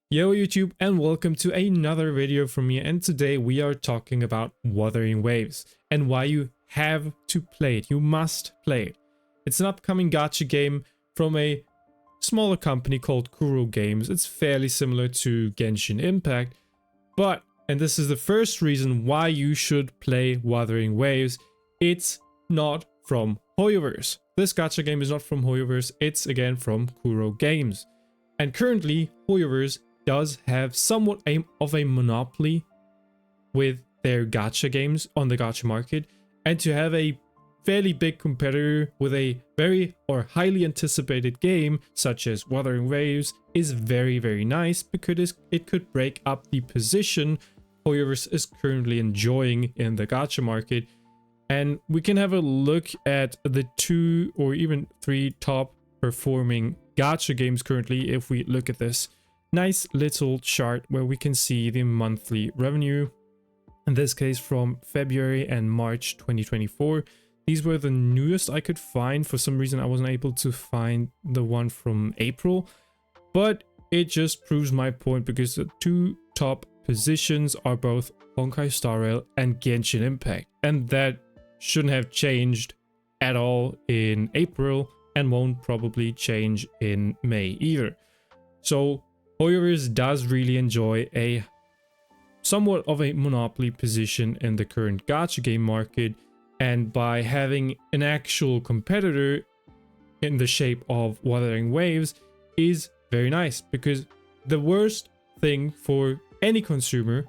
Yo YouTube, and welcome to another video from me, and today we are talking about Wuthering Waves and why you have to play it. You must play it. It's an upcoming gacha game from a smaller company called Kuro Games. It's fairly similar to Genshin Impact, but, and this is the first reason why you should play Wuthering Waves, it's not from Hoyoverse. This gacha game is not from Hoyoverse, it's again from Kuro Games. And currently, Hoyoverse does have somewhat of a monopoly with their gacha games on the gacha market, and to have a fairly big competitor with a very or highly anticipated game such as Wuthering Waves is very nice, because it could break up the position Hoyoverse is currently enjoying in the gacha market. And we can have a look at the 2 or even 3 top performing gacha games currently if we look at this nice little chart where we can see the monthly revenue, in this case from February and March 2024. These were the newest I could find. For some reason I wasn't able to find the one from April, but it just proves my point, because the 2 top positions are both Honkai Star Rail and Genshin Impact, and that shouldn't have changed at all in April and won't probably change in May either. So Hoyoverse does really enjoy a somewhat of a monopoly position in the current gacha game market, and by having an actual competitor in the shape of Wuthering Waves is very nice, because the worst thing for any consumer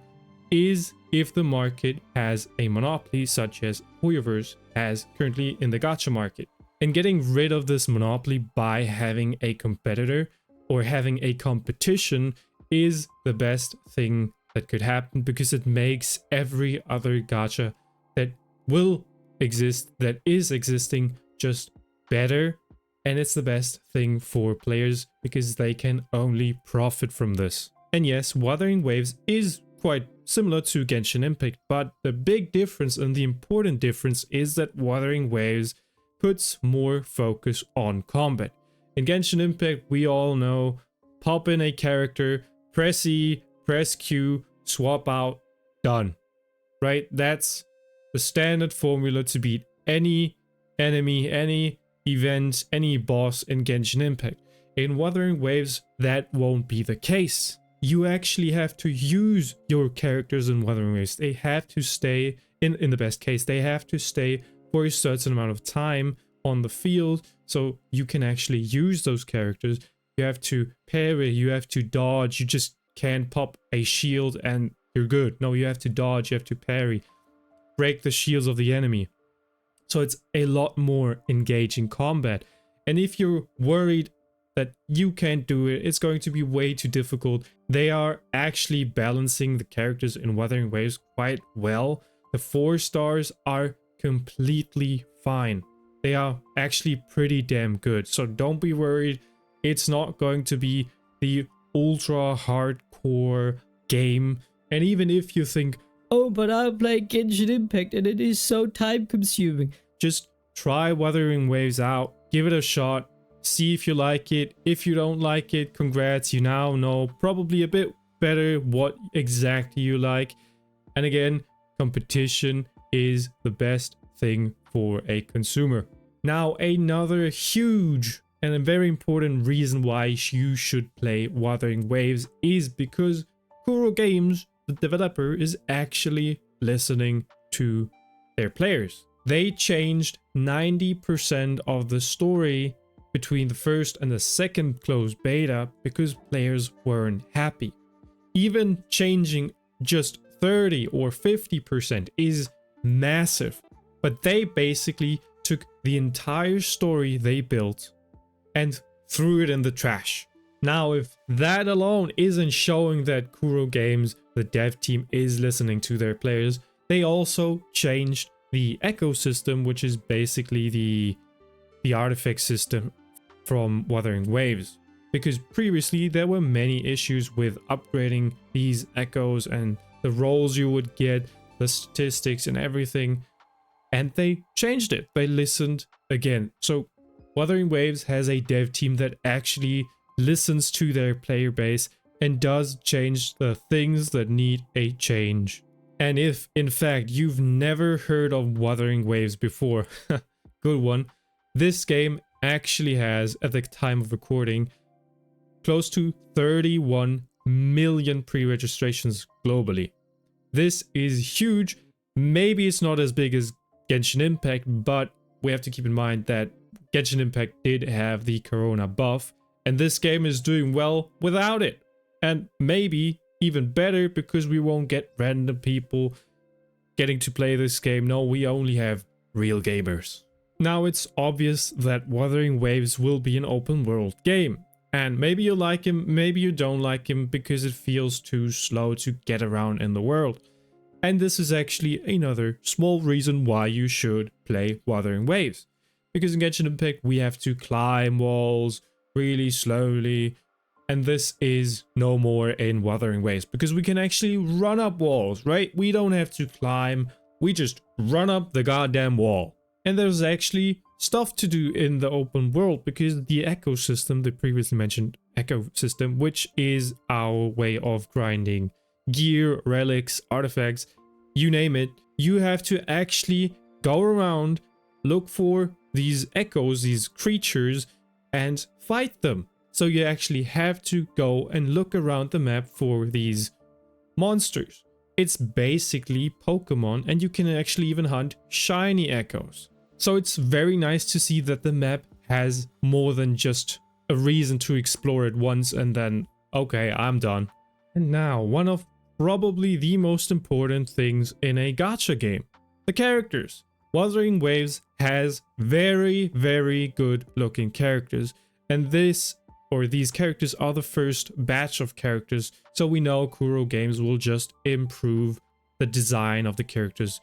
is if the market has a monopoly such as Hoyoverse has currently in the gacha market. And getting rid of this monopoly by having a competitor or having a competition is the best thing that could happen, because it makes every other gacha that will exist, that is existing, just better. And it's the best thing for players, because they can only profit from this. And yes, Wuthering Waves is quite similar to Genshin Impact, but the big difference and the important difference is that Wuthering Waves puts more focus on combat. In Genshin Impact, we all know, pop in a character, press E, press Q, swap out, done. Right? That's the standard formula to beat any enemy, any event, any boss in Genshin Impact. In Wuthering Waves, that won't be the case. You actually have to use your characters in Wuthering Waves. They have to stay, in the best case, they have to stay for a certain amount of time on the field, so you can actually use those characters. You have to parry, you have to dodge. You just can't pop a shield and you're good. No, you have to dodge, you have to parry, break the shields of the enemy. So it's a lot more engaging combat. And if you're worried that you can't do it, it's going to be way too difficult, they are actually balancing the characters in Wuthering Waves quite well. The 4 stars are completely fine. They are actually pretty damn good. So don't be worried. It's not going to be the ultra hardcore game. And even if you think, oh, but I play Genshin Impact and it is so time consuming, just try Wuthering Waves out. Give it a shot. See if you like it. If you don't like it, congrats. You now know probably a bit better what exactly you like. And again, competition is the best thing for a consumer. Now, another huge and a very important reason why you should play Wuthering Waves is because Kuro Games, the developer, is actually listening to their players. They changed 90% of the story between the first and the second closed beta because players weren't happy. Even changing just 30 or 50% is massive, but they basically took the entire story they built and threw it in the trash. Now, if that alone isn't showing that Kuro Games, the dev team, is listening to their players, they also changed the ecosystem, which is basically the artifact system from Wuthering Waves. Because previously there were many issues with upgrading these echoes and the roles you would get, the statistics and everything. And they changed it. They listened again. So Wuthering Waves has a dev team that actually listens to their player base, and does change the things that need a change. And if, in fact, you've never heard of Wuthering Waves before, good one, this game actually has, at the time of recording, close to 31 million pre-registrations globally. This is huge. Maybe it's not as big as Genshin Impact, but we have to keep in mind that Genshin Impact did have the Corona buff, and this game is doing well without it. And maybe even better, because we won't get random people getting to play this game. No, we only have real gamers. Now, it's obvious that Wuthering Waves will be an open world game. And maybe you like him, maybe you don't like him, because it feels too slow to get around in the world. And this is actually another small reason why you should play Wuthering Waves. Because in Genshin Impact we have to climb walls really slowly, and this is no more in Wuthering Waves, because we can actually run up walls, right? We don't have to climb, we just run up the goddamn wall. And there's actually stuff to do in the open world, because the ecosystem, the previously mentioned ecosystem, which is our way of grinding gear, relics, artifacts, you name it, you have to actually go around, look for these echoes, these creatures, and fight them. So you actually have to go and look around the map for these monsters. It's basically Pokemon, and you can actually even hunt shiny echoes. So it's very nice to see that the map has more than just a reason to explore it once and then, okay, I'm done. And now, one of probably the most important things in a gacha game, the characters. Wuthering Waves has very, very good looking characters, and these characters are the first batch of characters, so we know Kuro Games will just improve the design of the characters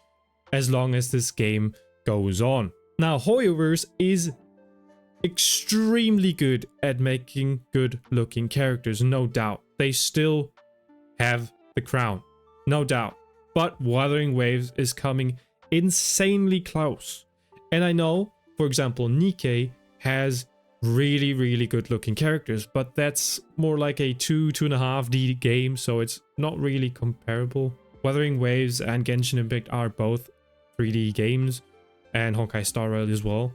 as long as this game goes on. Now, Hoyoverse is extremely good at making good looking characters, no doubt. They still have the crown, no doubt. But Wuthering Waves is coming insanely close. And I know, for example, Nikkei has really, really good looking characters, but that's more like a 2.5D game, so it's not really comparable. Wuthering Waves and Genshin Impact are both 3D games, and Honkai Star Rail as well,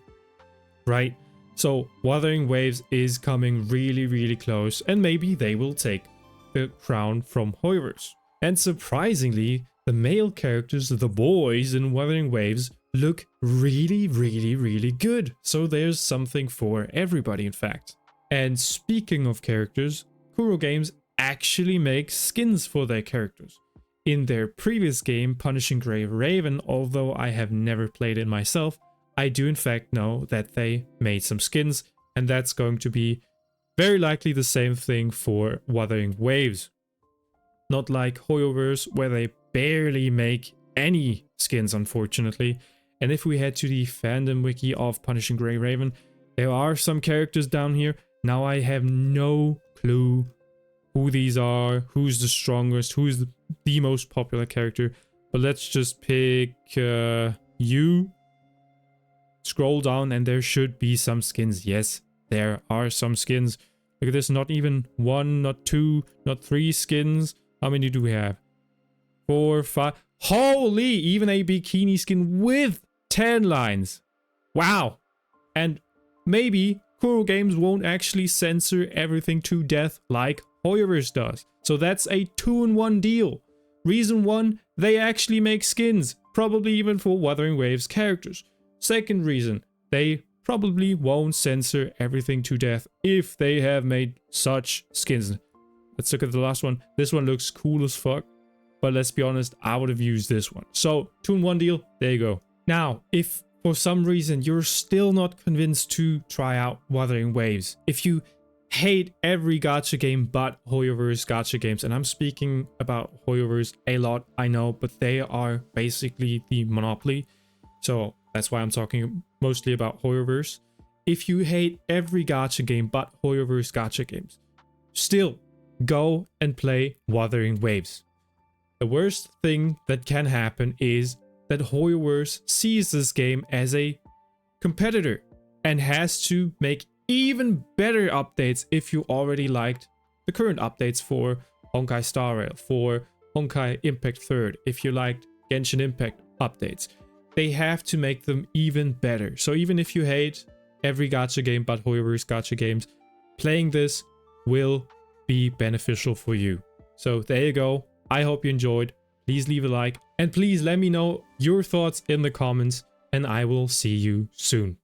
right? So Wuthering Waves is coming really, really close, and maybe they will take the crown from Hoyoverse. And surprisingly, the male characters, the boys in Wuthering Waves, look really, really, really good. So there's something for everybody, in fact. And speaking of characters, Kuro Games actually makes skins for their characters. In their previous game, Punishing Grey Raven, although I have never played it myself, I do in fact know that they made some skins, and that's going to be very likely the same thing for Wuthering Waves. Not like Hoyoverse, where they barely make any skins, unfortunately. And if we head to the fandom wiki of Punishing Grey Raven, there are some characters down here. Now I have no clue who these are, who's the strongest, who's the most popular character. But let's just pick you. Scroll down and there should be some skins. Yes, there are some skins. Look at this, not even one, not two, not three skins. How many do we have? 4, 5. Holy, even a bikini skin with 10 lines. Wow. And maybe Kuro Games won't actually censor everything to death like Hoyoverse does. So that's a 2-in-1 deal. Reason 1, they actually make skins, probably even for Wuthering Waves characters. Second reason, they probably won't censor everything to death if they have made such skins. Let's look at the last one. This one looks cool as fuck, but let's be honest, I would have used this one. So 2-in-1 deal, there you go. Now, if for some reason you're still not convinced to try out Wuthering Waves, if you hate every gacha game but Hoyoverse gacha games, and I'm speaking about Hoyoverse a lot, I know, but they are basically the monopoly, so that's why I'm talking mostly about Hoyoverse. If you hate every gacha game but Hoyoverse gacha games, still go and play Wuthering Waves. The worst thing that can happen is that Hoyoverse sees this game as a competitor and has to make even better updates if you already liked the current updates for Honkai Star Rail, for Honkai Impact 3rd, if you liked Genshin Impact updates. They have to make them even better. So even if you hate every gacha game but Hoyover's gacha games, playing this will be beneficial for you. So there you go. I hope you enjoyed. Please leave a like and please let me know your thoughts in the comments, and I will see you soon.